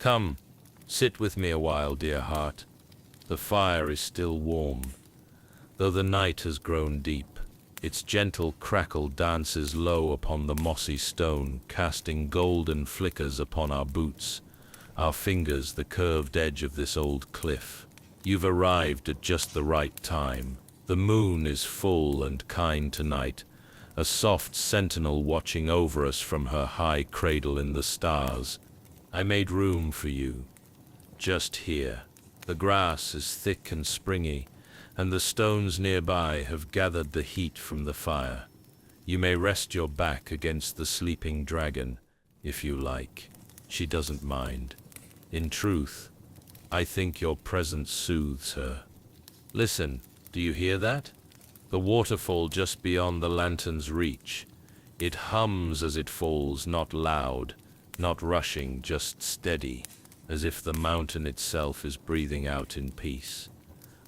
Come, sit with me a while, dear heart. The fire is still warm, though the night has grown deep. Its gentle crackle dances low upon the mossy stone, casting golden flickers upon our boots, our fingers, the curved edge of this old cliff. You've arrived at just the right time. The moon is full and kind tonight, a soft sentinel watching over us from her high cradle in the stars. I made room for you, just here. The grass is thick and springy, and the stones nearby have gathered the heat from the fire. You may rest your back against the sleeping dragon, if you like. She doesn't mind. In truth, I think your presence soothes her. Listen, do you hear that? The waterfall just beyond the lantern's reach. It hums as it falls, not loud, not rushing, just steady, as if the mountain itself is breathing out in peace.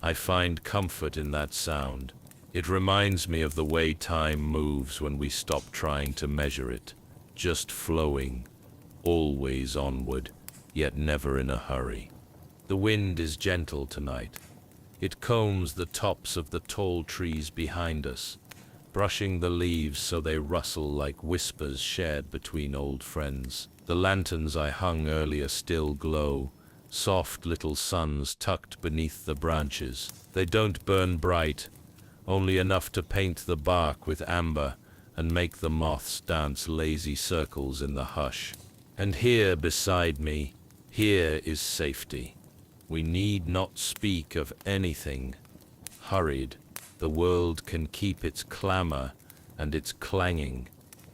I find comfort in that sound. It reminds me of the way time moves when we stop trying to measure it, just flowing, always onward, yet never in a hurry. The wind is gentle tonight. It combs the tops of the tall trees behind us, brushing the leaves so they rustle like whispers shared between old friends. The lanterns I hung earlier still glow, soft little suns tucked beneath the branches. They don't burn bright, only enough to paint the bark with amber and make the moths dance lazy circles in the hush. And here beside me, here is safety. We need not speak of anything. Hurried, the world can keep its clamor and its clanging.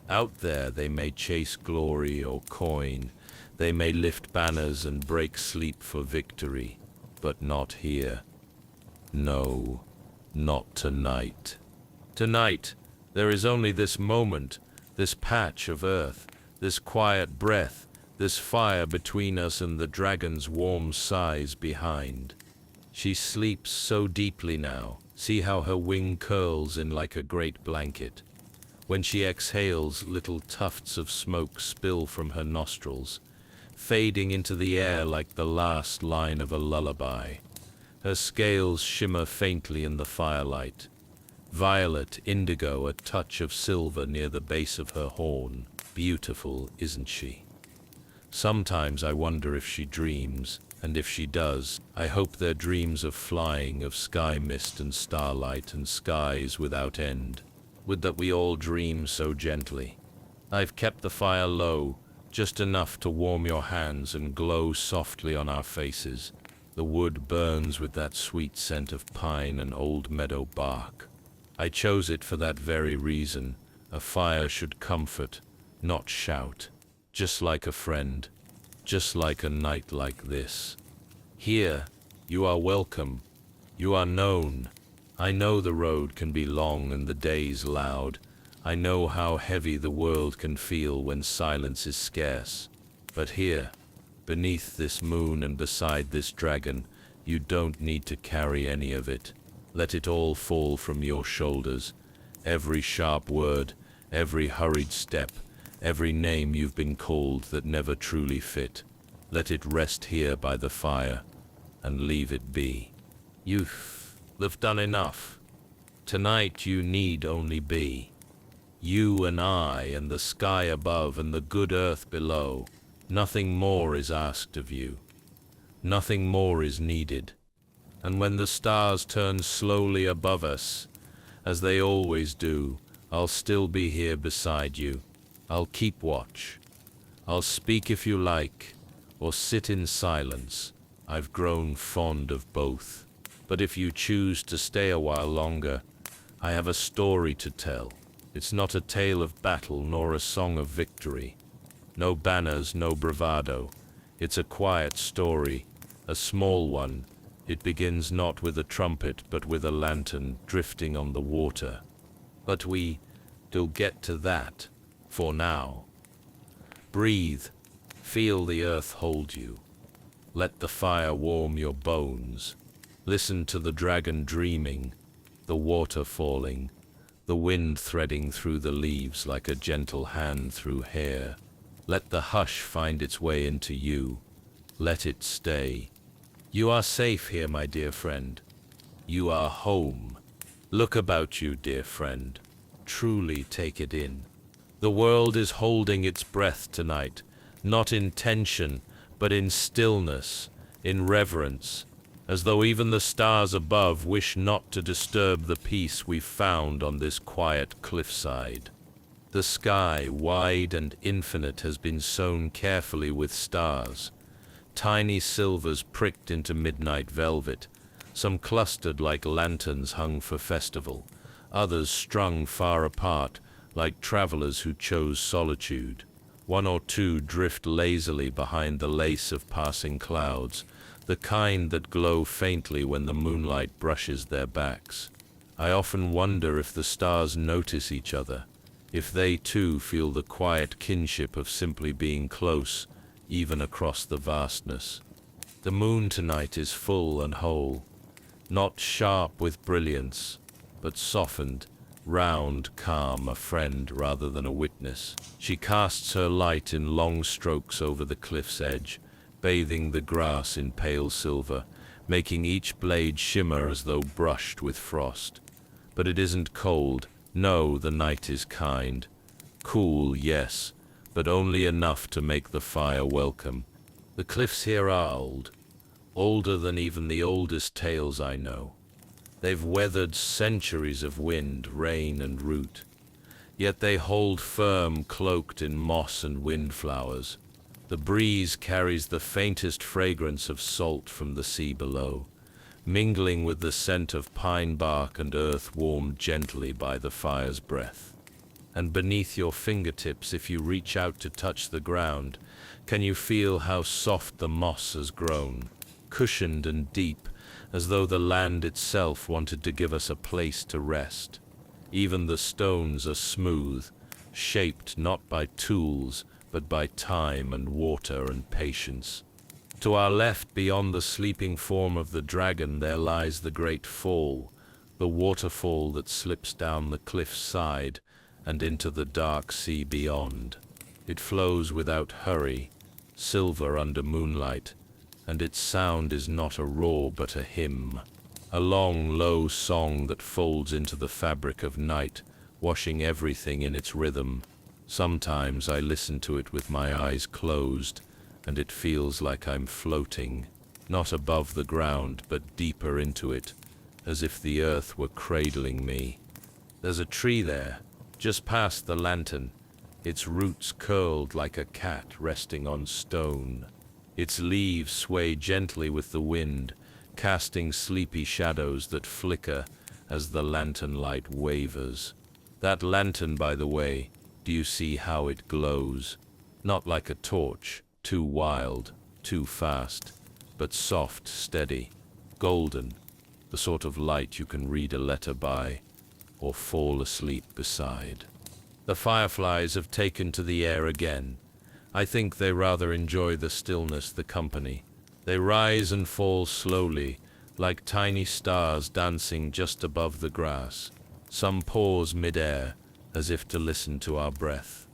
Out there they may chase glory or coin, they may lift banners and break sleep for victory, but not here. No, not tonight. Tonight, there is only this moment, this patch of earth, this quiet breath, this fire between us and the dragon's warm sighs behind. She sleeps so deeply now. See how her wing curls in like a great blanket. When she exhales, little tufts of smoke spill from her nostrils, fading into the air like the last line of a lullaby. Her scales shimmer faintly in the firelight. Violet, indigo, a touch of silver near the base of her horn. Beautiful, isn't she? Sometimes I wonder if she dreams, and if she does, I hope they're dreams of flying, of sky mist and starlight and skies without end. Would that we all dream so gently. I've kept the fire low, just enough to warm your hands and glow softly on our faces. The wood burns with that sweet scent of pine and old meadow bark. I chose it for that very reason. A fire should comfort, not shout. Just like a friend, just like a night like this. Here, you are welcome, you are known. I know the road can be long and the days loud. I know how heavy the world can feel when silence is scarce. But here, beneath this moon and beside this dragon, you don't need to carry any of it. Let it all fall from your shoulders. Every sharp word, every hurried step, every name you've been called that never truly fit. Let it rest here by the fire, and leave it be. You've done enough. Tonight you need only be. You and I and the sky above and the good earth below. Nothing more is asked of you. Nothing more is needed. And when the stars turn slowly above us, as they always do, I'll still be here beside you. I'll keep watch. I'll speak if you like, or sit in silence. I've grown fond of both. But if you choose to stay a while longer, I have a story to tell. It's not a tale of battle nor a song of victory. No banners, no bravado. It's a quiet story, a small one. It begins not with a trumpet but with a lantern drifting on the water. But we'll get to that, for now. Breathe, feel the earth hold you. Let the fire warm your bones. Listen to the dragon dreaming, the water falling, the wind threading through the leaves like a gentle hand through hair. Let the hush find its way into you. Let it stay. You are safe here, my dear friend. You are home. Look about you, dear friend. Truly take it in. The world is holding its breath tonight, not in tension, but in stillness, in reverence, as though even the stars above wish not to disturb the peace we've found on this quiet cliffside. The sky, wide and infinite, has been sewn carefully with stars, tiny silvers pricked into midnight velvet, some clustered like lanterns hung for festival, others strung far apart like travelers who chose solitude. One or two drift lazily behind the lace of passing clouds, the kind that glow faintly when the moonlight brushes their backs. I often wonder if the stars notice each other, if they too feel the quiet kinship of simply being close, even across the vastness. The moon tonight is full and whole, not sharp with brilliance, but softened, round, calm, a friend rather than a witness. She casts her light in long strokes over the cliff's edge, bathing the grass in pale silver, making each blade shimmer as though brushed with frost. But it isn't cold. No, the night is kind. Cool, yes, but only enough to make the fire welcome. The cliffs here are old, older than even the oldest tales I know. They've weathered centuries of wind, rain, and root, yet they hold firm, cloaked in moss and windflowers. The breeze carries the faintest fragrance of salt from the sea below, mingling with the scent of pine bark and earth warmed gently by the fire's breath. And beneath your fingertips, if you reach out to touch the ground, can you feel how soft the moss has grown, cushioned and deep, as though the land itself wanted to give us a place to rest. Even the stones are smooth, shaped not by tools, but by time and water and patience. To our left, beyond the sleeping form of the dragon, there lies the great fall, the waterfall that slips down the cliff's side and into the dark sea beyond. It flows without hurry, silver under moonlight, and its sound is not a roar but a hymn, a long, low song that folds into the fabric of night, washing everything in its rhythm. Sometimes I listen to it with my eyes closed, and it feels like I'm floating, not above the ground, but deeper into it, as if the earth were cradling me. There's a tree there, just past the lantern, its roots curled like a cat resting on stone. Its leaves sway gently with the wind, casting sleepy shadows that flicker as the lantern light wavers. That lantern, by the way, do you see how it glows? Not like a torch, too wild, too fast, but soft, steady, golden, the sort of light you can read a letter by or fall asleep beside. The fireflies have taken to the air again. I think they rather enjoy the stillness, the company. They rise and fall slowly, like tiny stars dancing just above the grass. Some pause mid-air, as if to listen to our breath.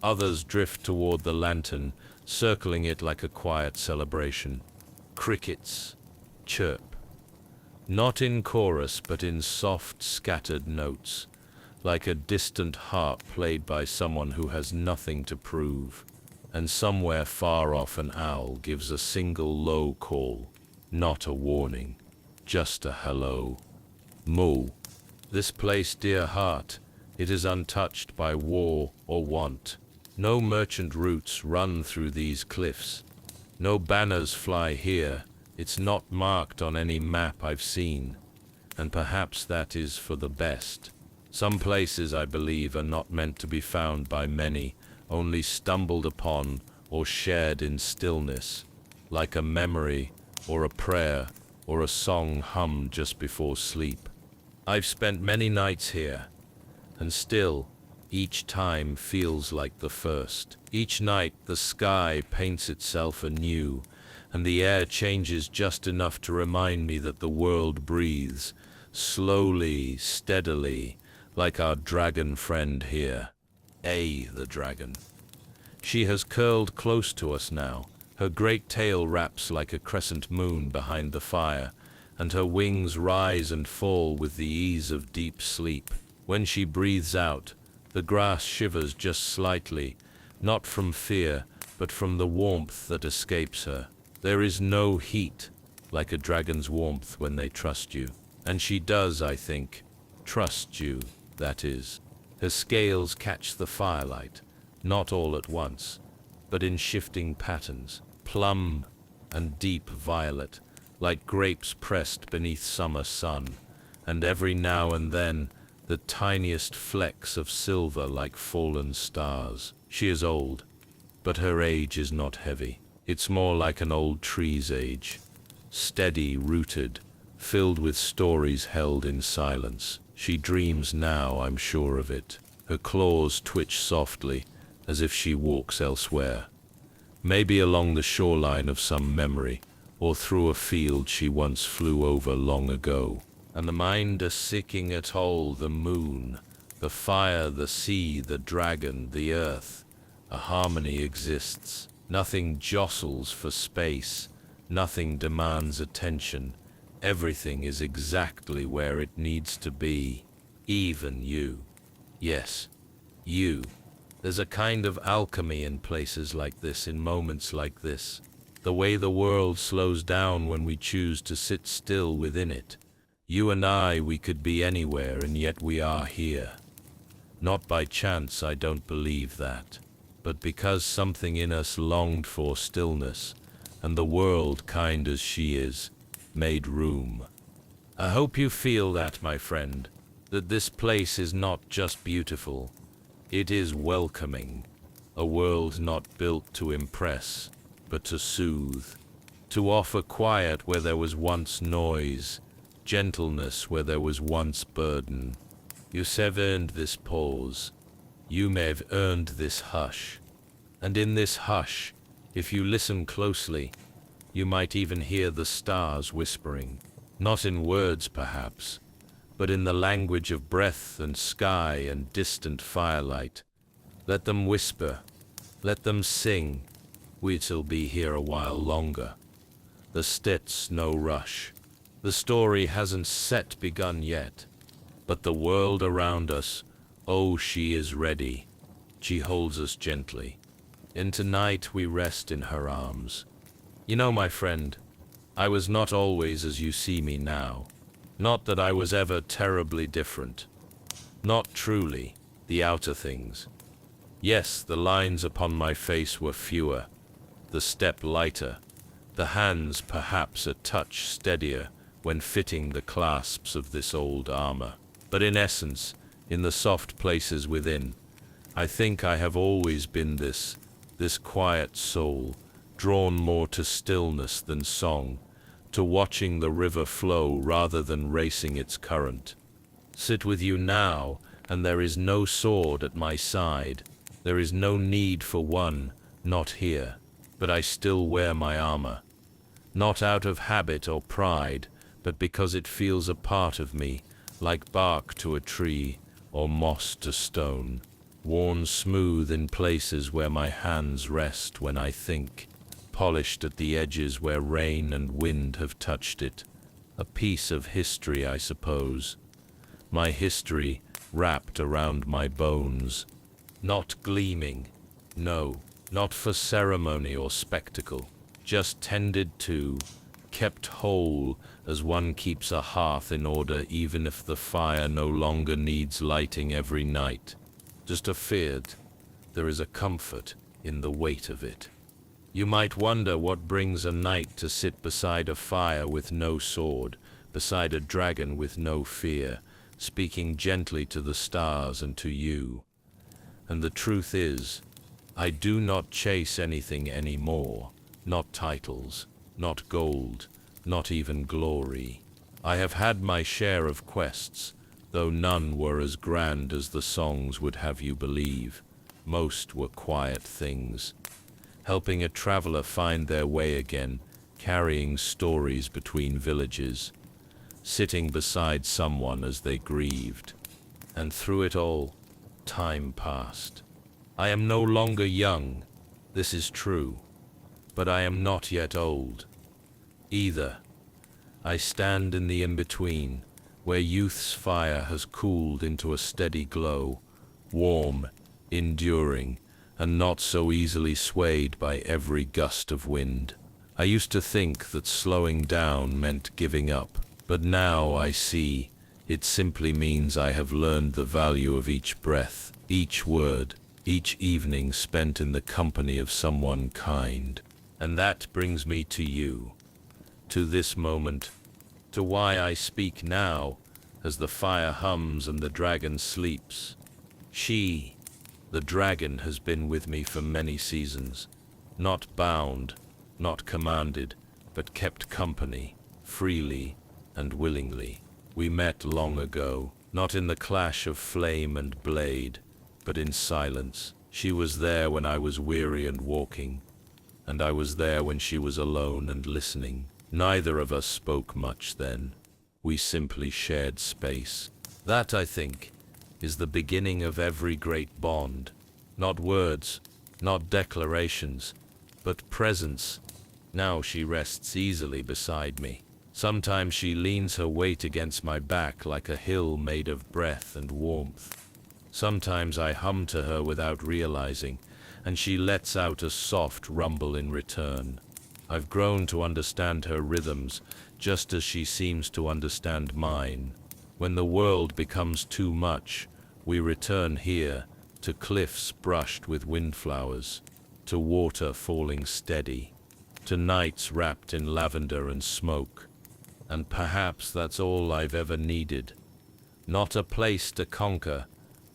Others drift toward the lantern, circling it like a quiet celebration. Crickets chirp, not in chorus but in soft, scattered notes, like a distant harp played by someone who has nothing to prove. And somewhere far off an owl gives a single low call, not a warning, just a hello. Moo. This place, dear heart, it is untouched by war or want. No merchant routes run through these cliffs. No banners fly here. It's not marked on any map I've seen. And perhaps that is for the best. Some places, I believe, are not meant to be found by many, only stumbled upon or shared in stillness, like a memory or a prayer or a song hummed just before sleep. I've spent many nights here, and still, each time feels like the first. Each night the sky paints itself anew, and the air changes just enough to remind me that the world breathes, slowly, steadily, like our dragon friend here. The dragon. She has curled close to us now, Her great tail wraps like a crescent moon behind the fire, and her wings rise and fall with the ease of deep sleep. When she breathes out, the grass shivers just slightly, not from fear, but from the warmth that escapes her. There is no heat like a dragon's warmth when they trust you. And she does, I think, trust you, that is. Her scales catch the firelight, not all at once, but in shifting patterns, plum and deep violet, like grapes pressed beneath summer sun, and every now and then the tiniest flecks of silver like fallen stars. She is old, but her age is not heavy. It's more like an old tree's age, steady, rooted, filled with stories held in silence. She dreams now, I'm sure of it. Her claws twitch softly, as if she walks elsewhere. Maybe along the shoreline of some memory, or through a field she once flew over long ago. And the mind is seeking at all the moon, the fire, the sea, the dragon, the earth. A harmony exists. Nothing jostles for space. Nothing demands attention. Everything is exactly where it needs to be. Even you. Yes, you. There's a kind of alchemy in places like this, in moments like this. The way the world slows down when we choose to sit still within it. You and I, we could be anywhere, and yet we are here. Not by chance, I don't believe that, but because something in us longed for stillness, and the world, kind as she is, made room. I hope you feel that, my friend, that this place is not just beautiful, it is welcoming. A world not built to impress, but to soothe, to offer quiet where there was once noise, gentleness where there was once burden. You have earned this pause. You may have earned this hush. And in this hush, if you listen closely, you might even hear the stars whispering, not in words perhaps, but in the language of breath and sky and distant firelight. Let them whisper, let them sing. We shall be here a while longer. The stit's no rush. The story hasn't set begun yet, but the world around us, oh, she is ready. She holds us gently. And tonight we rest in her arms. You know, my friend, I was not always as you see me now. Not that I was ever terribly different. Not truly, the outer things. Yes, the lines upon my face were fewer, the step lighter, the hands perhaps a touch steadier when fitting the clasps of this old armor. But in essence, in the soft places within, I think I have always been this quiet soul, drawn more to stillness than song, to watching the river flow rather than racing its current. Sit with you now, and there is no sword at my side. There is no need for one, not here, but I still wear my armor. Not out of habit or pride, but because it feels a part of me, like bark to a tree or moss to stone, worn smooth in places where my hands rest when I think, polished at the edges where rain and wind have touched it. A piece of history, I suppose. My history wrapped around my bones. Not gleaming, no, not for ceremony or spectacle, just tended to, kept whole as one keeps a hearth in order even if the fire no longer needs lighting every night. Just a feared, there is a comfort in the weight of it. You might wonder what brings a knight to sit beside a fire with no sword, beside a dragon with no fear, speaking gently to the stars and to you. And the truth is, I do not chase anything anymore, not titles, not gold, not even glory. I have had my share of quests, though none were as grand as the songs would have you believe. Most were quiet things, helping a traveler find their way again, carrying stories between villages, sitting beside someone as they grieved. And through it all, time passed. I am no longer young, this is true, but I am not yet old, either. I stand in the in-between, where youth's fire has cooled into a steady glow, warm, enduring, and not so easily swayed by every gust of wind. I used to think that slowing down meant giving up, but now I see it simply means I have learned the value of each breath, each word, each evening spent in the company of someone kind. And that brings me to you, to this moment, to why I speak now, as the fire hums and the dragon sleeps. She, the dragon, has been with me for many seasons, not bound, not commanded, but kept company, freely and willingly. We met long ago, not in the clash of flame and blade, but in silence. She was there when I was weary and walking, and I was there when she was alone and listening. Neither of us spoke much then. We simply shared space. That, I think, is the beginning of every great bond. Not words, not declarations, but presence. Now she rests easily beside me. Sometimes she leans her weight against my back like a hill made of breath and warmth. Sometimes I hum to her without realizing, and she lets out a soft rumble in return. I've grown to understand her rhythms, just as she seems to understand mine. When the world becomes too much, we return here, to cliffs brushed with windflowers, to water falling steady, to nights wrapped in lavender and smoke. And perhaps that's all I've ever needed. Not a place to conquer,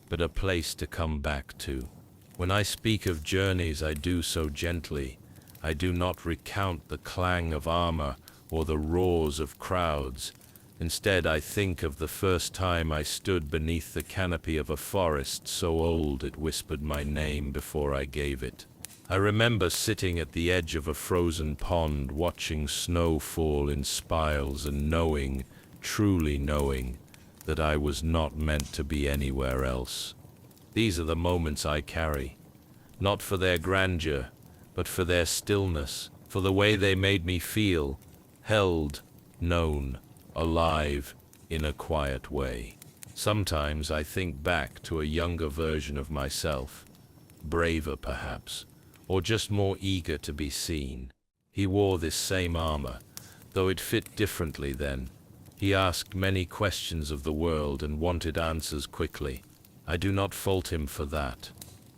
but a place to come back to. When I speak of journeys, I do so gently. I do not recount the clang of armor or the roars of crowds. Instead, I think of the first time I stood beneath the canopy of a forest so old it whispered my name before I gave it. I remember sitting at the edge of a frozen pond, watching snow fall in spiles and knowing, truly knowing, that I was not meant to be anywhere else. These are the moments I carry, not for their grandeur, but for their stillness, for the way they made me feel, held, known, alive, in a quiet way. Sometimes I think back to a younger version of myself, braver perhaps, or just more eager to be seen. He wore this same armor, though it fit differently then. He asked many questions of the world and wanted answers quickly. I do not fault him for that.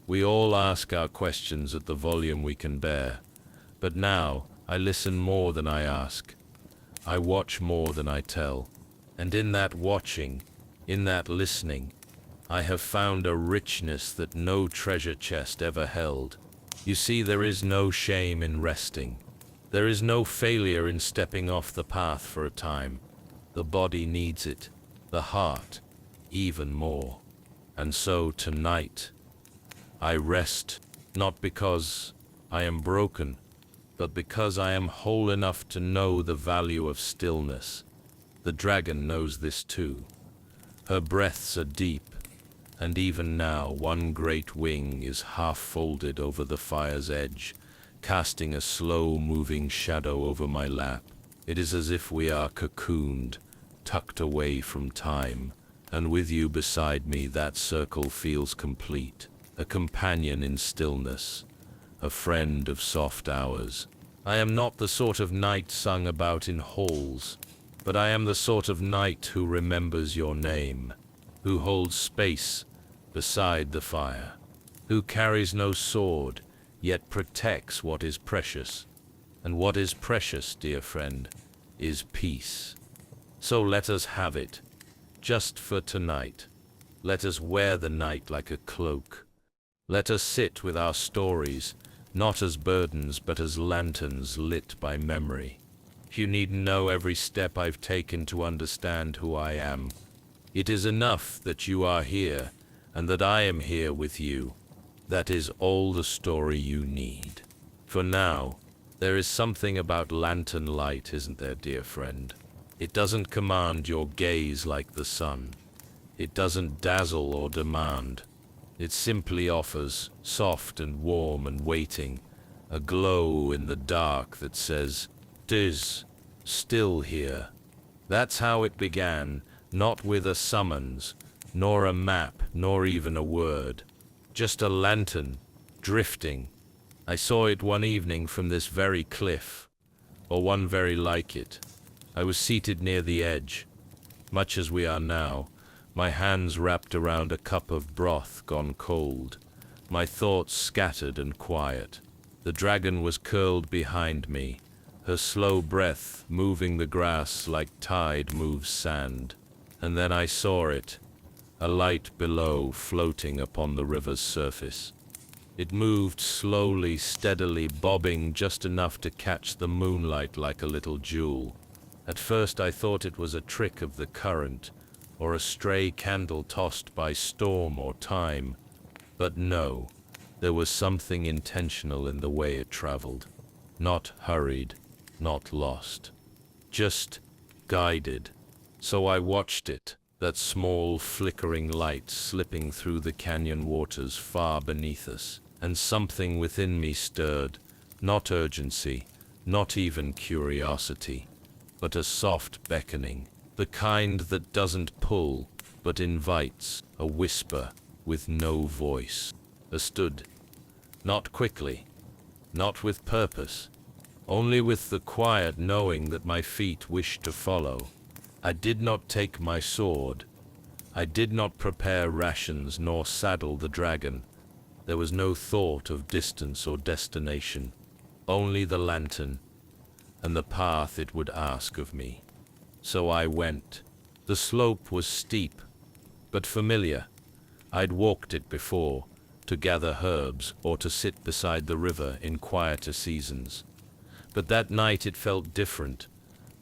We all ask our questions at the volume we can bear. But now, I listen more than I ask. I watch more than I tell. And in that watching, in that listening, I have found a richness that no treasure chest ever held. You see, there is no shame in resting. There is no failure in stepping off the path for a time. The body needs it, the heart even more. And so tonight, I rest, not because I am broken, but because I am whole enough to know the value of stillness. The dragon knows this too. Her breaths are deep, and even now one great wing is half folded over the fire's edge, casting a slow-moving shadow over my lap. It is as if we are cocooned, tucked away from time, and with you beside me that circle feels complete, a companion in stillness, a friend of soft hours. I am not the sort of knight sung about in halls, but I am the sort of knight who remembers your name, who holds space beside the fire, who carries no sword, yet protects what is precious. And what is precious, dear friend, is peace. So let us have it, just for tonight. Let us wear the night like a cloak. Let us sit with our stories, not as burdens, but as lanterns lit by memory. You needn't know every step I've taken to understand who I am. It is enough that you are here, and that I am here with you. That is all the story you need. For now, there is something about lantern light, isn't there, dear friend? It doesn't command your gaze like the sun. It doesn't dazzle or demand. It simply offers, soft and warm and waiting, a glow in the dark that says, "'Tis still here." That's how it began, not with a summons, nor a map, nor even a word. Just a lantern, drifting. I saw it one evening from this very cliff, or one very like it. I was seated near the edge, much as we are now, my hands wrapped around a cup of broth gone cold, my thoughts scattered and quiet. The dragon was curled behind me, her slow breath moving the grass like tide moves sand. And then I saw it, a light below floating upon the river's surface. It moved slowly, steadily, bobbing just enough to catch the moonlight like a little jewel. At first I thought it was a trick of the current, or a stray candle tossed by storm or time. But no, there was something intentional in the way it traveled. Not hurried, not lost. Just guided. So I watched it, that small flickering light slipping through the canyon waters far beneath us, and something within me stirred, not urgency, not even curiosity, but a soft beckoning, the kind that doesn't pull, but invites, a whisper with no voice. I stood, not quickly, not with purpose, only with the quiet knowing that my feet wished to follow. I did not take my sword. I did not prepare rations nor saddle the dragon. There was no thought of distance or destination, only the lantern and the path it would ask of me. So I went. The slope was steep, but familiar. I'd walked it before, to gather herbs or to sit beside the river in quieter seasons. But that night it felt different,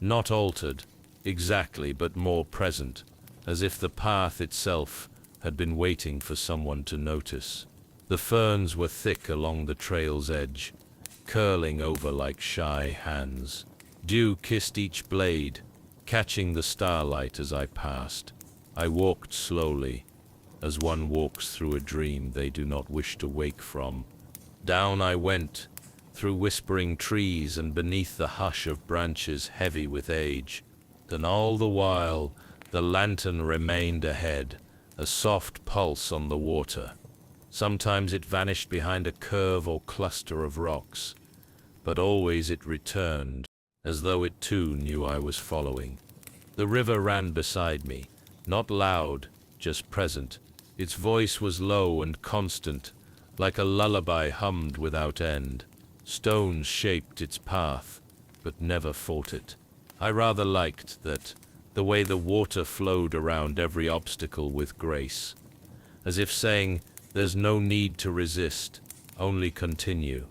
not altered exactly, but more present, as if the path itself had been waiting for someone to notice. The ferns were thick along the trail's edge, curling over like shy hands. Dew kissed each blade, catching the starlight as I passed. I walked slowly, as one walks through a dream they do not wish to wake from. Down I went, through whispering trees and beneath the hush of branches heavy with age. Then all the while, the lantern remained ahead, a soft pulse on the water. Sometimes it vanished behind a curve or cluster of rocks, but always it returned, as though it too knew I was following. The river ran beside me, not loud, just present. Its voice was low and constant, like a lullaby hummed without end. Stones shaped its path, but never fought it. I rather liked that, the way the water flowed around every obstacle with grace, as if saying, there's no need to resist, only continue.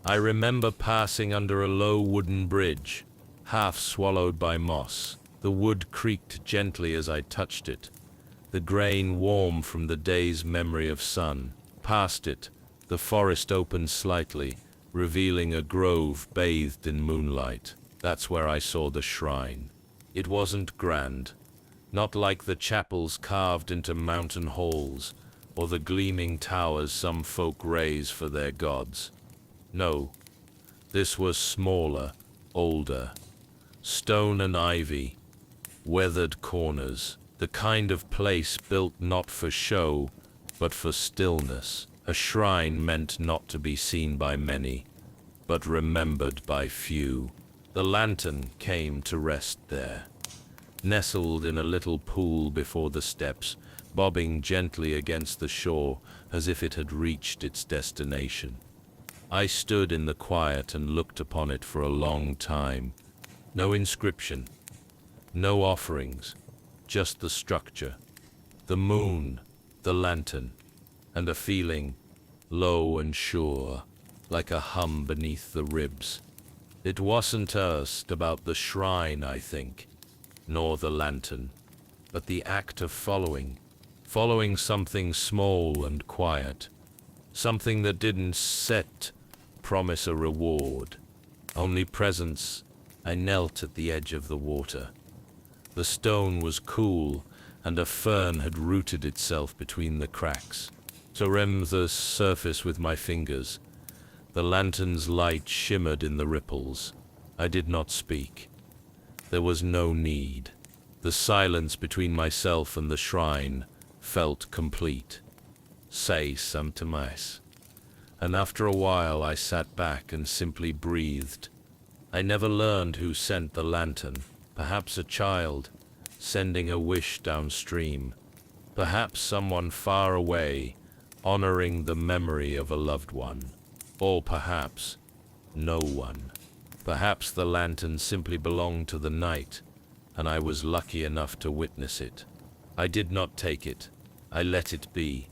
I remember passing under a low wooden bridge, half swallowed by moss. The wood creaked gently as I touched it, the grain warm from the day's memory of sun. Past it, the forest opened slightly, revealing a grove bathed in moonlight. That's where I saw the shrine. It wasn't grand, not like the chapels carved into mountain halls, or the gleaming towers some folk raise for their gods. No, this was smaller, older, stone and ivy, weathered corners, the kind of place built not for show, but for stillness. A shrine meant not to be seen by many, but remembered by few. The lantern came to rest there, nestled in a little pool before the steps, bobbing gently against the shore as if it had reached its destination. I stood in the quiet and looked upon it for a long time. No inscription, no offerings, just the structure, the moon, the lantern, and a feeling, low and sure, like a hum beneath the ribs. It wasn't just about the shrine, I think, nor the lantern, but the act of following something small and quiet, something that didn't promise a reward, only presence. I knelt at the edge of the water. The stone was cool, and a fern had rooted itself between the cracks. To rim the surface with my fingers, The lantern's light shimmered in the ripples. I did not speak. There was no need. The silence between myself and the shrine felt complete. Say something nice. And after a while I sat back and simply breathed. I never learned who sent the lantern. Perhaps a child, sending a wish downstream. Perhaps someone far away, honoring the memory of a loved one. Or perhaps no one. Perhaps the lantern simply belonged to the night, and I was lucky enough to witness it. I did not take it. I let it be.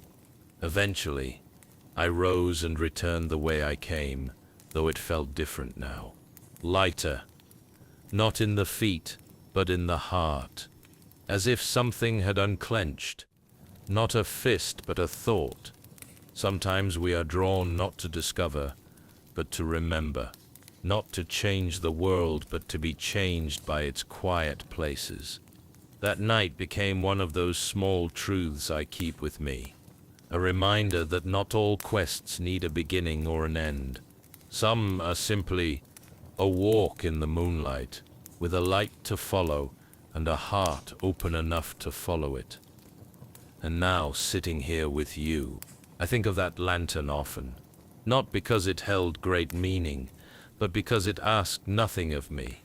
Eventually, I rose and returned the way I came, though it felt different now. Lighter. Not in the feet, but in the heart. As if something had unclenched. Not a fist, but a thought. Sometimes we are drawn not to discover, but to remember. Not to change the world, but to be changed by its quiet places. That night became one of those small truths I keep with me. A reminder that not all quests need a beginning or an end. Some are simply a walk in the moonlight, with a light to follow and a heart open enough to follow it. And now, sitting here with you, I think of that lantern often. Not because it held great meaning, but because it asked nothing of me.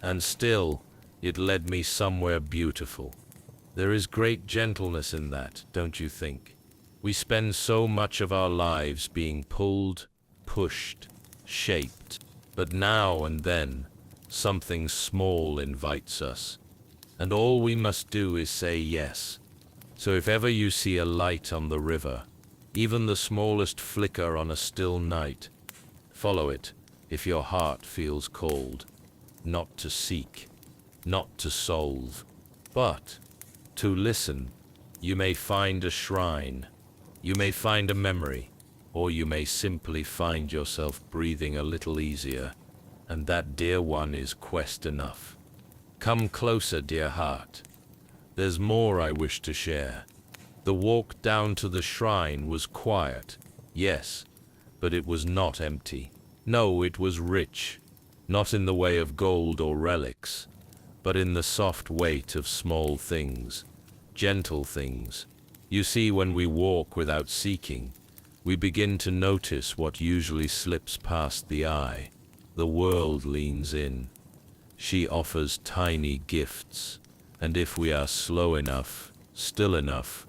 And still, it led me somewhere beautiful. There is great gentleness in that, don't you think? We spend so much of our lives being pulled, pushed, shaped, but now and then, something small invites us, and all we must do is say yes. So if ever you see a light on the river, even the smallest flicker on a still night, follow it if your heart feels called, not to seek, not to solve, but to listen. You may find a shrine, you may find a memory, or you may simply find yourself breathing a little easier, and that, dear one, is quest enough. Come closer, dear heart. There's more I wish to share. The walk down to the shrine was quiet, yes, but it was not empty. No, it was rich, not in the way of gold or relics, but in the soft weight of small things, gentle things. You see, when we walk without seeking, we begin to notice what usually slips past the eye. The world leans in. She offers tiny gifts, and if we are slow enough, still enough,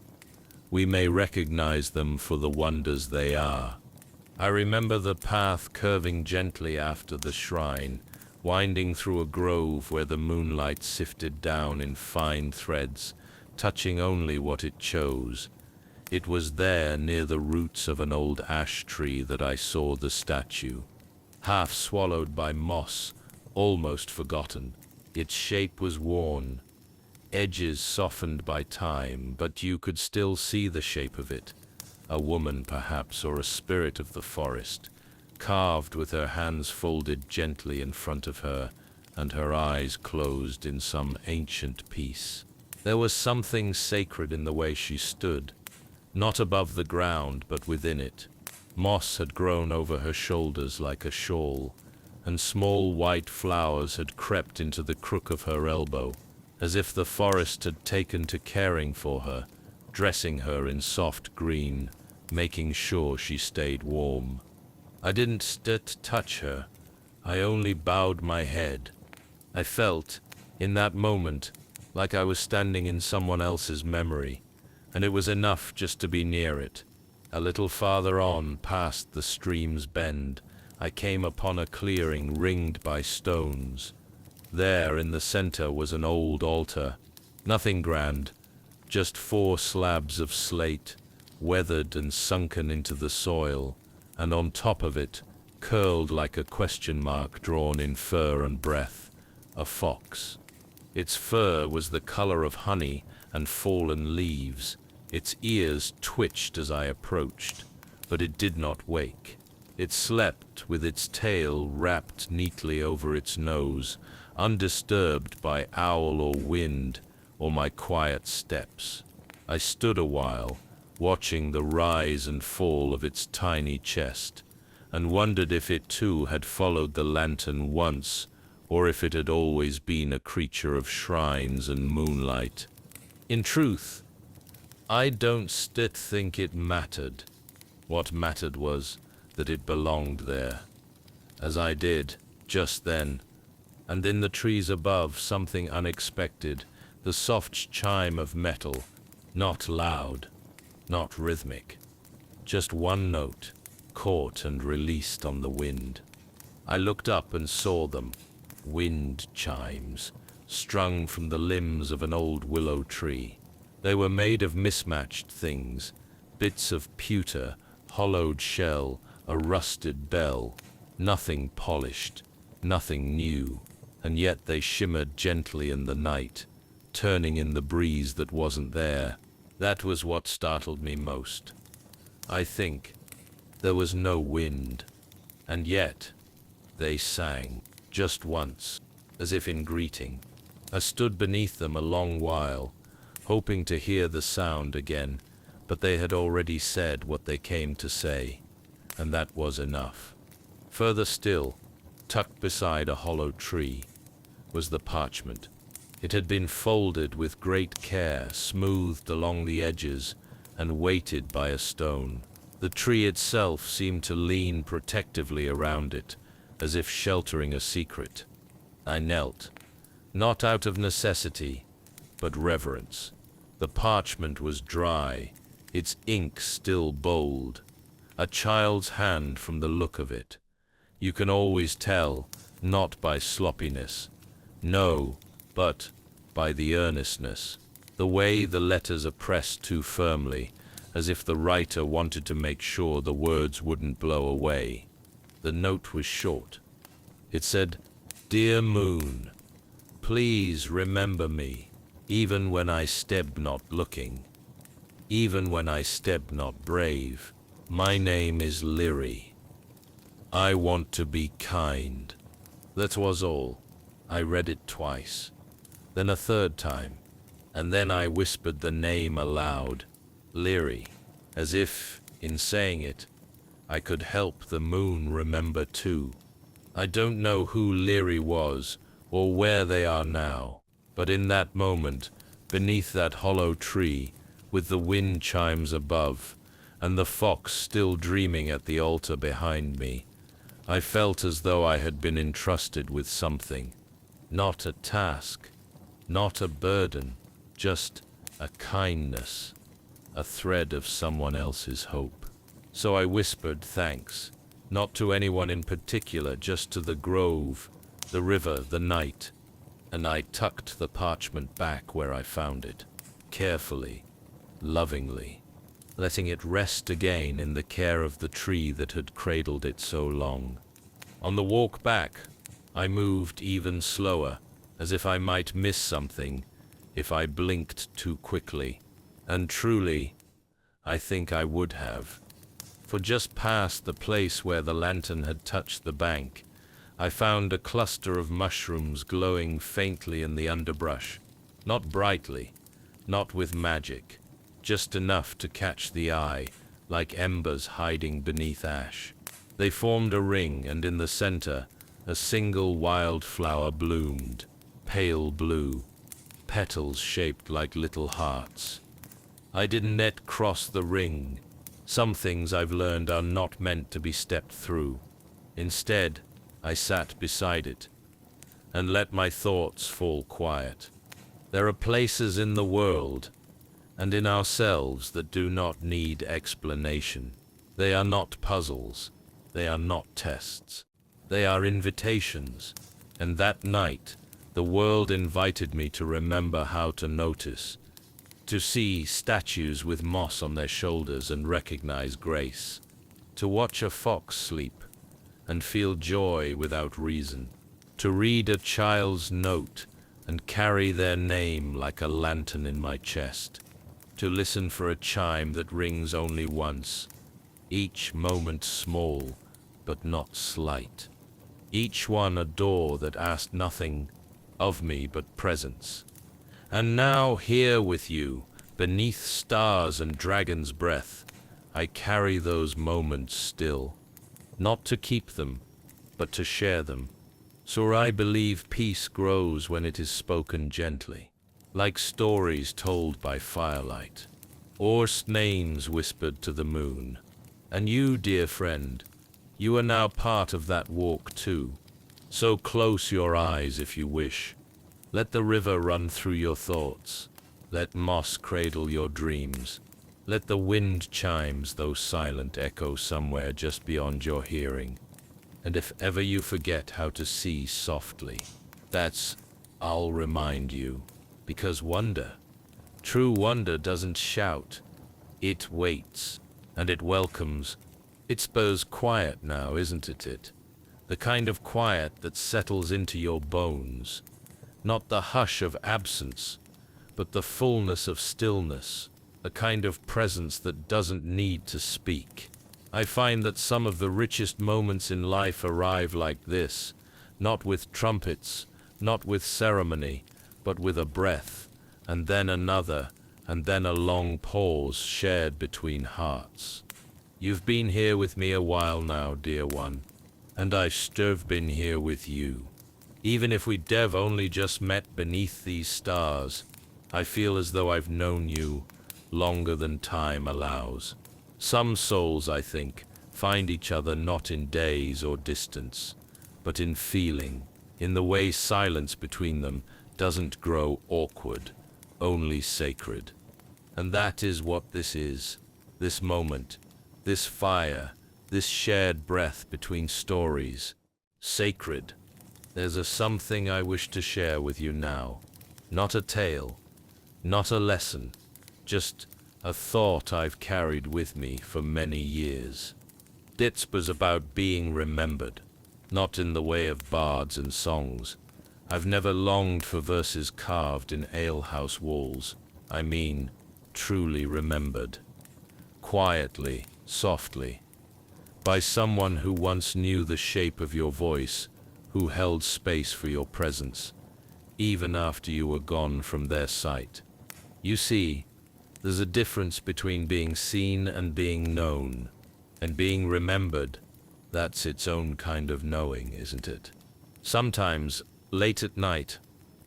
we may recognize them for the wonders they are. I remember the path curving gently after the shrine, winding through a grove where the moonlight sifted down in fine threads, touching only what it chose. It was there, near the roots of an old ash tree, that I saw the statue, half swallowed by moss, almost forgotten. Its shape was worn, edges softened by time, but you could still see the shape of it. A woman, perhaps, or a spirit of the forest, carved with her hands folded gently in front of her, and her eyes closed in some ancient peace. There was something sacred in the way she stood, not above the ground, but within it. Moss had grown over her shoulders like a shawl, and small white flowers had crept into the crook of her elbow, as if the forest had taken to caring for her, dressing her in soft green, making sure she stayed warm. I didn't touch her. I only bowed my head. I felt, in that moment, like I was standing in someone else's memory, and it was enough just to be near it. A little farther on, past the stream's bend, I came upon a clearing ringed by stones. There, in the center, was an old altar. Nothing grand, just 4 slabs of slate, weathered and sunken into the soil, and on top of it, curled like a question mark drawn in fur and breath, a fox. Its fur was the color of honey and fallen leaves. Its ears twitched as I approached, but it did not wake. It slept with its tail wrapped neatly over its nose, undisturbed by owl or wind or my quiet steps. I stood a while, watching the rise and fall of its tiny chest, and wondered if it too had followed the lantern once, or if it had always been a creature of shrines and moonlight. In truth, I don't think it mattered. What mattered was that it belonged there, as I did, just then. And in the trees above, something unexpected, the soft chime of metal, not loud, not rhythmic, just one note, caught and released on the wind. I looked up and saw them, wind chimes, strung from the limbs of an old willow tree. They were made of mismatched things, bits of pewter, hollowed shell, a rusted bell, nothing polished, nothing new, and yet they shimmered gently in the night, turning in the breeze that wasn't there. That was what startled me most. I think there was no wind, and yet they sang, just once, as if in greeting. I stood beneath them a long while, hoping to hear the sound again, but they had already said what they came to say, and that was enough. Further still, tucked beside a hollow tree, was the parchment. It had been folded with great care, smoothed along the edges, and weighted by a stone. The tree itself seemed to lean protectively around it, as if sheltering a secret. I knelt, not out of necessity, but reverence. The parchment was dry, its ink still bold, a child's hand from the look of it. You can always tell, not by sloppiness, no, but by the earnestness, the way the letters are pressed too firmly, as if the writer wanted to make sure the words wouldn't blow away. The note was short. It said, "Dear Moon, please remember me, even when I step not looking, even when I step not brave. My name is Leary. I want to be kind." That was all. I read it twice, then a third time, and then I whispered the name aloud, Leary, as if, in saying it, I could help the moon remember too. I don't know who Leary was, or where they are now, but in that moment, beneath that hollow tree, with the wind chimes above, and the fox still dreaming at the altar behind me, I felt as though I had been entrusted with something. Not a task, not a burden, just a kindness, a thread of someone else's hope. So I whispered thanks, not to anyone in particular, just to the grove, the river, the night, and I tucked the parchment back where I found it, carefully, lovingly, letting it rest again in the care of the tree that had cradled it so long. On the walk back, I moved even slower, as if I might miss something if I blinked too quickly. And truly, I think I would have. For just past the place where the lantern had touched the bank, I found a cluster of mushrooms glowing faintly in the underbrush. Not brightly, not with magic, just enough to catch the eye, like embers hiding beneath ash. They formed a ring, and in the center, a single wild flower bloomed, pale blue, petals shaped like little hearts. I didn't yet cross the ring. Some things I've learned are not meant to be stepped through. Instead, I sat beside it and let my thoughts fall quiet. There are places in the world and in ourselves that do not need explanation. They are not puzzles. They are not tests. They are invitations. And that night, the world invited me to remember how to notice, to see statues with moss on their shoulders and recognize grace, to watch a fox sleep and feel joy without reason, to read a child's note and carry their name like a lantern in my chest, to listen for a chime that rings only once, each moment small but not slight, each one a door that asked nothing of me but presence. And now here with you, beneath stars and dragon's breath, I carry those moments still, not to keep them, but to share them. So I believe peace grows when it is spoken gently, like stories told by firelight, or names whispered to the moon. And you, dear friend, you are now part of that walk too. So close your eyes if you wish. Let the river run through your thoughts. Let moss cradle your dreams. Let the wind chimes, though silent, echo somewhere just beyond your hearing. And if ever you forget how to see softly, I'll remind you. Because wonder, true wonder, doesn't shout. It waits, and it welcomes. It's Poe's quiet now, isn't it? The kind of quiet that settles into your bones. Not the hush of absence, but the fullness of stillness. A kind of presence that doesn't need to speak. I find that some of the richest moments in life arrive like this, not with trumpets, not with ceremony, but with a breath, and then another, and then a long pause shared between hearts. You've been here with me a while now, dear one, and I've been here with you. Even if we'd only just met beneath these stars, I feel as though I've known you longer than time allows. Some souls, I think, find each other not in days or distance, but in feeling, in the way silence between them doesn't grow awkward, only sacred. And that is what this is, this moment, this fire, this shared breath between stories. Sacred. There's a something I wish to share with you now. Not a tale, not a lesson, just a thought I've carried with me for many years. It was about being remembered, not in the way of bards and songs. I've never longed for verses carved in alehouse walls. I mean, truly remembered. Quietly, softly, by someone who once knew the shape of your voice, who held space for your presence, even after you were gone from their sight. You see, there's a difference between being seen and being known, and being remembered. That's its own kind of knowing, isn't it? Sometimes, late at night,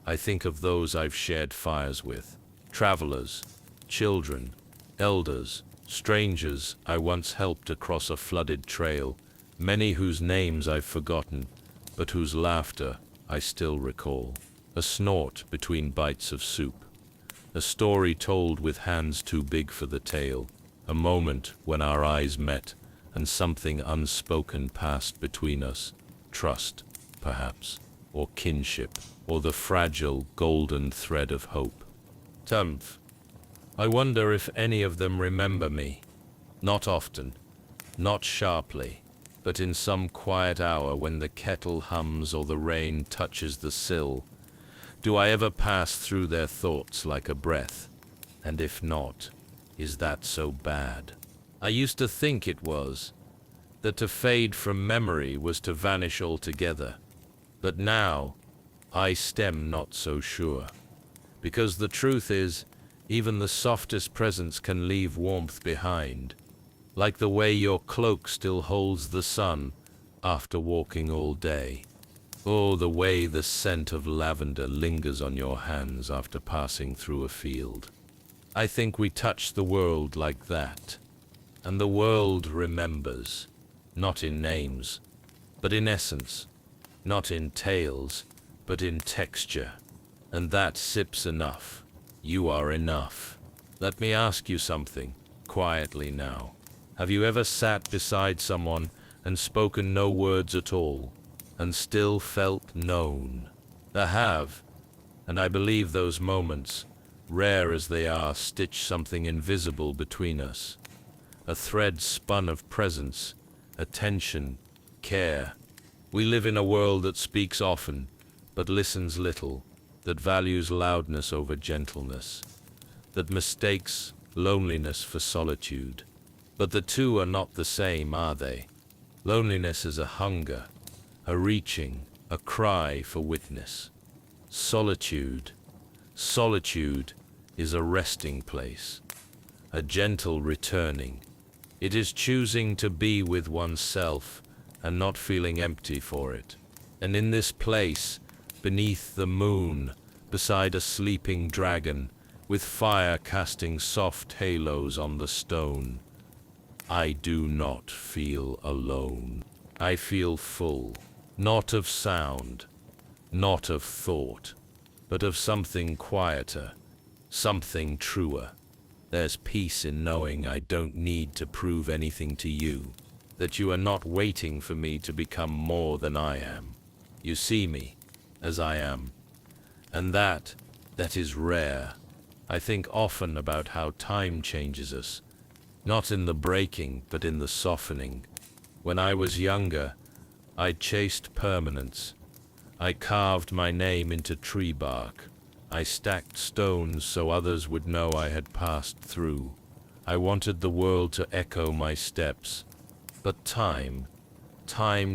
I think of those I've shared fires with, travelers, children, elders, strangers I once helped across a flooded trail, many whose names I've forgotten, but whose laughter I still recall. A snort between bites of soup. A story told with hands too big for the tale. A moment when our eyes met and something unspoken passed between us. Trust, perhaps, or kinship, or the fragile golden thread of hope. I wonder if any of them remember me. Not often, not sharply, but in some quiet hour when the kettle hums or the rain touches the sill. Do I ever pass through their thoughts like a breath? And if not, is that so bad? I used to think it was, that to fade from memory was to vanish altogether. But now, I stem not so sure. Because the truth is, even the softest presence can leave warmth behind, like the way your cloak still holds the sun after walking all day. Oh, the way the scent of lavender lingers on your hands after passing through a field. I think we touch the world like that, and the world remembers, not in names, but in essence, not in tales, but in texture. And that sips enough. You are enough. Let me ask you something, quietly now. Have you ever sat beside someone and spoken no words at all, and still felt known? I have, and I believe those moments, rare as they are, stitch something invisible between us. A thread spun of presence, attention, care. We live in a world that speaks often, but listens little, that values loudness over gentleness, that mistakes loneliness for solitude. But the two are not the same, are they? Loneliness is a hunger, a reaching, a cry for witness. Solitude is a resting place, a gentle returning. It is choosing to be with oneself, and not feeling empty for it. And in this place, beneath the moon, beside a sleeping dragon, with fire casting soft halos on the stone, I do not feel alone. I feel full, not of sound, not of thought, but of something quieter, something truer. There's peace in knowing I don't need to prove anything to you, that you are not waiting for me to become more than I am. You see me as I am, and that is rare. I think often about how time changes us, not in the breaking, but in the softening. When I was younger, I chased permanence. I carved my name into tree bark. I stacked stones so others would know I had passed through. I wanted the world to echo my steps. But time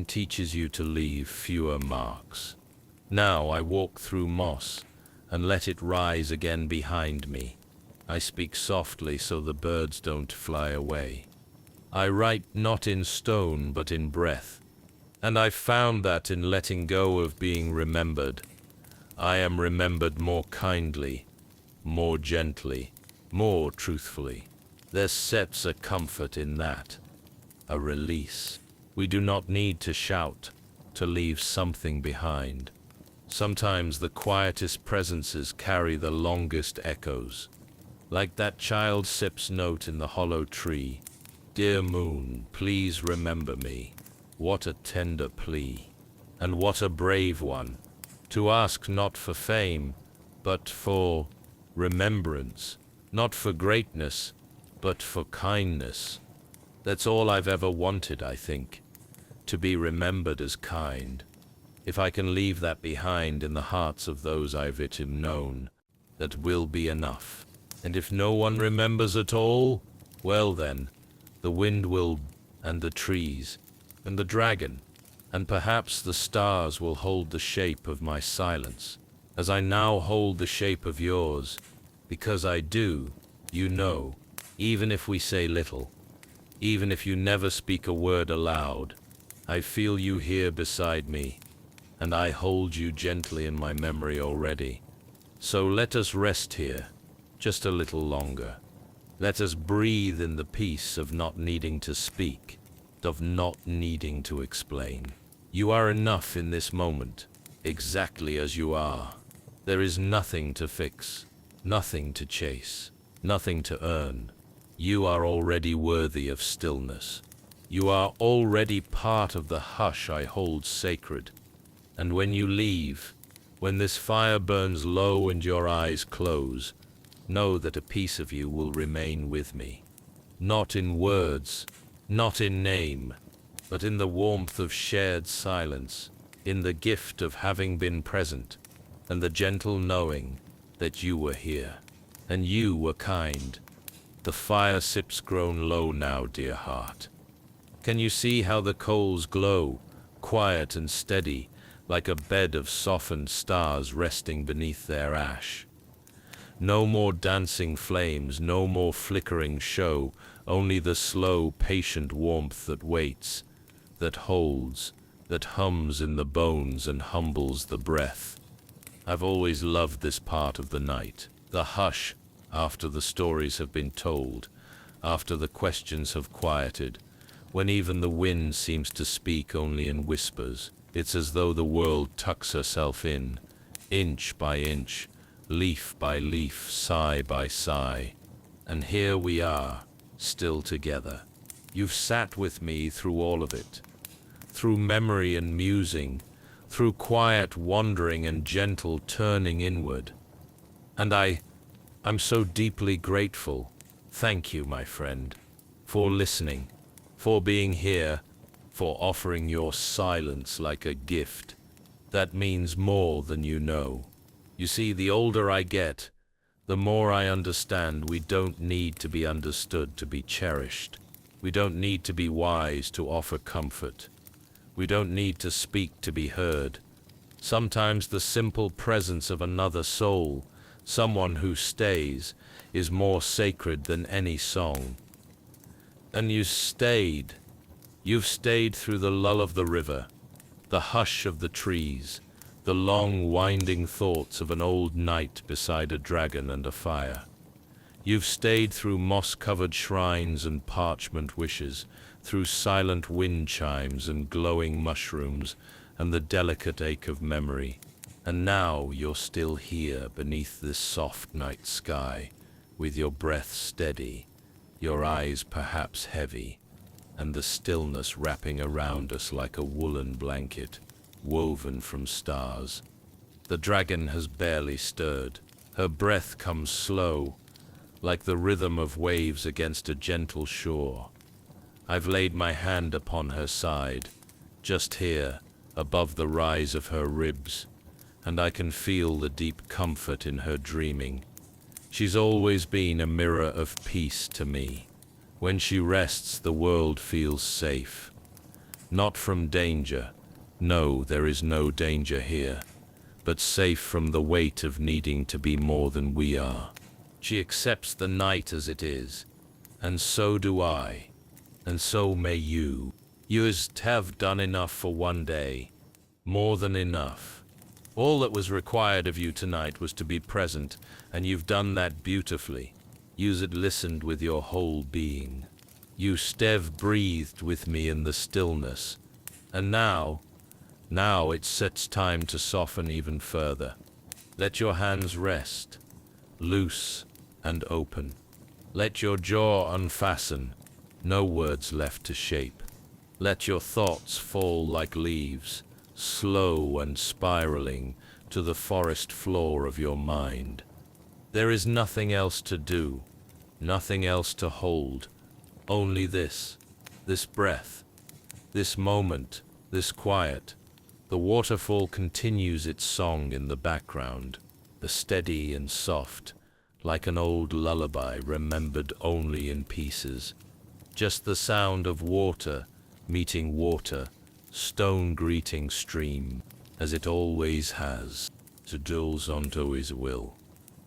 teaches you to leave fewer marks. Now I walk through moss and let it rise again behind me. I speak softly so the birds don't fly away. I write not in stone but in breath. And I found that in letting go of being remembered, I am remembered more kindly, more gently, more truthfully. There sets a comfort in that, a release. We do not need to shout to leave something behind. Sometimes the quietest presences carry the longest echoes. Like that child sip's note in the hollow tree. Dear moon, please remember me. What a tender plea, and what a brave one, to ask not for fame, but for remembrance, not for greatness, but for kindness. That's all I've ever wanted, I think, to be remembered as kind. If I can leave that behind in the hearts of those I've known, that will be enough. And if no one remembers at all, well then, the wind will, and the trees, and the dragon, and perhaps the stars will hold the shape of my silence, as I now hold the shape of yours, because I do, you know, even if we say little, even if you never speak a word aloud, I feel you here beside me, and I hold you gently in my memory already. So let us rest here, just a little longer. Let us breathe in the peace of not needing to speak, of not needing to explain. You are enough in this moment, exactly as you are. There is nothing to fix, nothing to chase, nothing to earn. You are already worthy of stillness. You are already part of the hush I hold sacred. And when you leave, when this fire burns low and your eyes close, know that a piece of you will remain with me. Not in words, not in name, but in the warmth of shared silence, in the gift of having been present, and the gentle knowing that you were here, and you were kind. The fire sip's grown low now, dear heart. Can you see how the coals glow, quiet and steady, like a bed of softened stars resting beneath their ash? No more dancing flames, no more flickering show, only the slow, patient warmth that waits, that holds, that hums in the bones and humbles the breath. I've always loved this part of the night, the hush after the stories have been told, after the questions have quieted, when even the wind seems to speak only in whispers. It's as though the world tucks herself in, inch by inch, leaf by leaf, sigh by sigh. And here we are, still together. You've sat with me through all of it, through memory and musing, through quiet wandering and gentle turning inward. And I'm so deeply grateful. Thank you, my friend, for listening, for being here, for offering your silence like a gift. That means more than you know. You see, the older I get, the more I understand we don't need to be understood to be cherished. We don't need to be wise to offer comfort. We don't need to speak to be heard. Sometimes the simple presence of another soul, someone who stays, is more sacred than any song. And you stayed. You've stayed through the lull of the river, the hush of the trees, the long winding thoughts of an old knight beside a dragon and a fire. You've stayed through moss-covered shrines and parchment wishes, through silent wind chimes and glowing mushrooms and the delicate ache of memory. And now you're still here beneath this soft night sky, with your breath steady, your eyes perhaps heavy, and the stillness wrapping around us like a woolen blanket, woven from stars. The dragon has barely stirred. Her breath comes slow, like the rhythm of waves against a gentle shore. I've laid my hand upon her side, just here, above the rise of her ribs, and I can feel the deep comfort in her dreaming. She's always been a mirror of peace to me. When she rests, the world feels safe. Not from danger, no, there is no danger here, but safe from the weight of needing to be more than we are. She accepts the night as it is, and so do I, and so may you. You have done enough for one day, more than enough. All that was required of you tonight was to be present, and you've done that beautifully. You had listened with your whole being. You breathed with me in the stillness. And now it's time to soften even further. Let your hands rest, loose and open. Let your jaw unfasten, no words left to shape. Let your thoughts fall like leaves, slow and spiraling, to the forest floor of your mind. There is nothing else to do, nothing else to hold, only this breath, this moment, this quiet. The waterfall continues its song in the background, the steady and soft, like an old lullaby remembered only in pieces. Just the sound of water meeting water, stone greeting stream, as it always has, to dulls onto his will.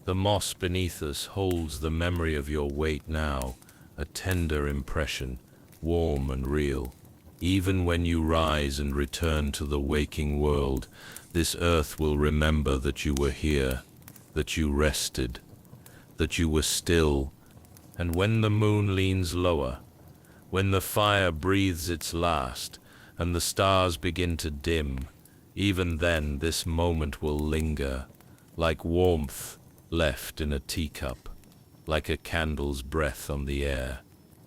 The moss beneath us holds the memory of your weight now, a tender impression, warm and real. Even when you rise and return to the waking world, this earth will remember that you were here, that you rested, that you were still. And when the moon leans lower, when the fire breathes its last, and the stars begin to dim, even then this moment will linger, like warmth left in a teacup, like a candle's breath on the air.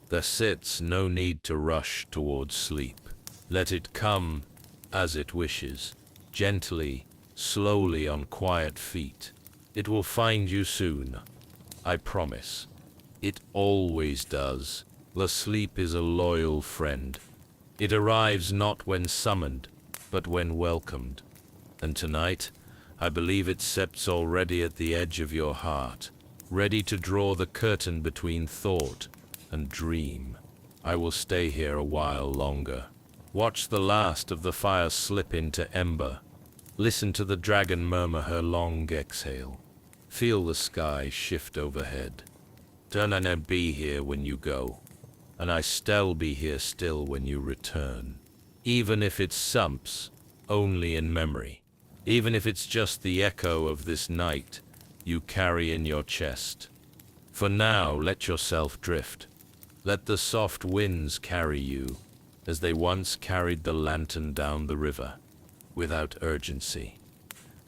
There sits no need to rush towards sleep. Let it come as it wishes, gently, slowly on quiet feet. It will find you soon, I promise. It always does. The sleep is a loyal friend. It arrives not when summoned, but when welcomed. And tonight, I believe it sits already at the edge of your heart, ready to draw the curtain between thought and dream. I will stay here a while longer. Watch the last of the fire slip into ember. Listen to the dragon murmur her long exhale. Feel the sky shift overhead. Turn and be here when you go, and I still be here still when you return. Even if it's sumps, only in memory. Even if it's just the echo of this night you carry in your chest. For now, let yourself drift. Let the soft winds carry you, as they once carried the lantern down the river, without urgency,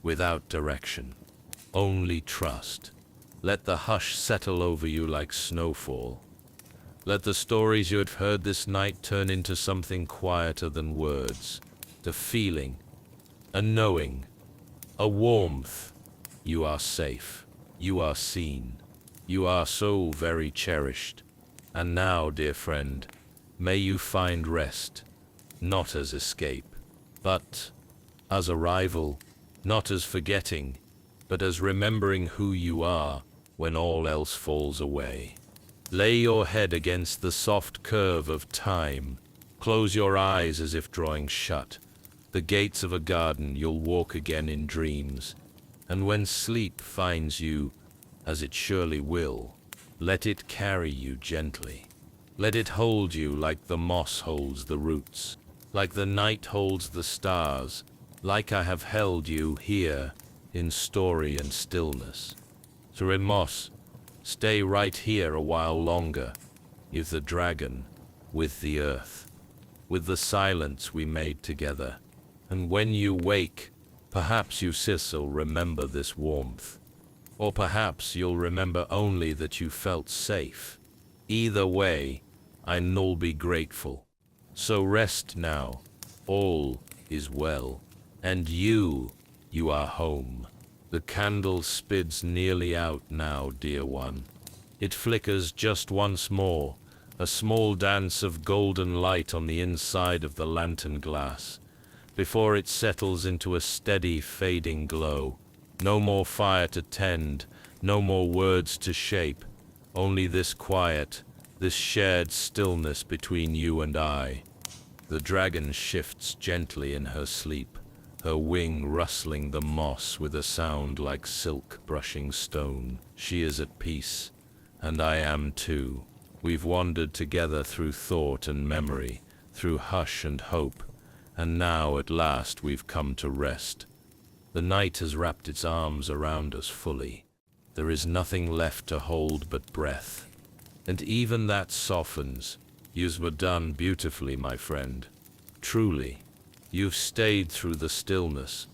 without direction, only trust. Let the hush settle over you like snowfall. Let the stories you have heard this night turn into something quieter than words, a feeling, a knowing, a warmth. You are safe, you are seen, you are so very cherished. And now, dear friend, may you find rest, not as escape, but as arrival, not as forgetting, but as remembering who you are when all else falls away. Lay your head against the soft curve of time. Close your eyes as if drawing shut. The gates of a garden you'll walk again in dreams. And when sleep finds you, as it surely will, let it carry you gently. Let it hold you like the moss holds the roots, like the night holds the stars, like I have held you here in story and stillness. So in moss, stay right here a while longer, with the dragon, with the earth, with the silence we made together. And when you wake, perhaps you will remember this warmth. Or perhaps you'll remember only that you felt safe. Either way, I'll be grateful. So rest now, all is well. And you are home. The candle spids nearly out now, dear one. It flickers just once more, a small dance of golden light on the inside of the lantern glass, before it settles into a steady, fading glow. No more fire to tend, no more words to shape, only this quiet, this shared stillness between you and I. The dragon shifts gently in her sleep, her wing rustling the moss with a sound like silk brushing stone. She is at peace, and I am too. We've wandered together through thought and memory, through hush and hope, and now at last we've come to rest. The night has wrapped its arms around us fully. There is nothing left to hold but breath. And even that softens. Yous were done beautifully, my friend. Truly. You've stayed through the stillness,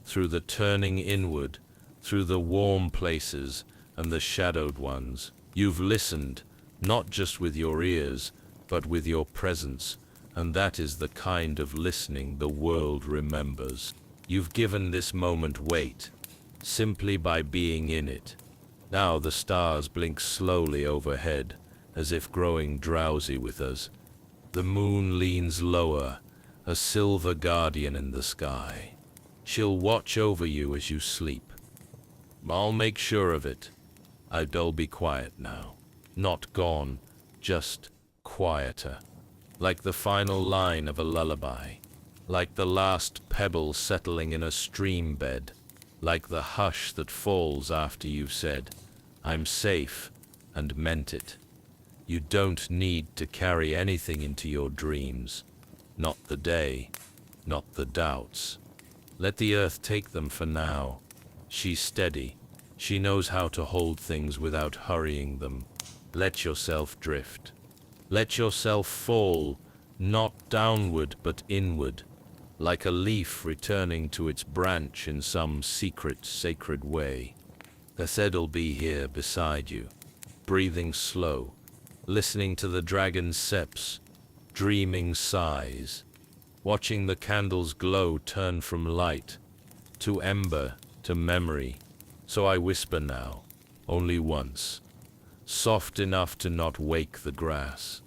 through the turning inward, through the warm places and the shadowed ones. You've listened, not just with your ears, but with your presence, and that is the kind of listening the world remembers. You've given this moment weight, simply by being in it. Now the stars blink slowly overhead, as if growing drowsy with us. The moon leans lower, a silver guardian in the sky. She'll watch over you as you sleep. I'll make sure of it. I'll be quiet now. Not gone, just quieter. Like the final line of a lullaby. Like the last pebble settling in a stream bed. Like the hush that falls after you've said, "I'm safe," and meant it. You don't need to carry anything into your dreams. Not the day, not the doubts. Let the earth take them for now. She's steady. She knows how to hold things without hurrying them. Let yourself drift. Let yourself fall, not downward but inward, like a leaf returning to its branch in some secret, sacred way. The Tsed'll be here beside you, breathing slow, listening to the dragon's steps, dreaming sighs, watching the candle's glow turn from light to ember to memory. So I whisper now, only once, soft enough to not wake the grass.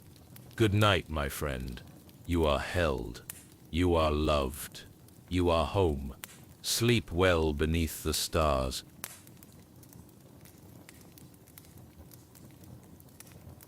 Good night, my friend. You are held. You are loved. You are home. Sleep well beneath the stars.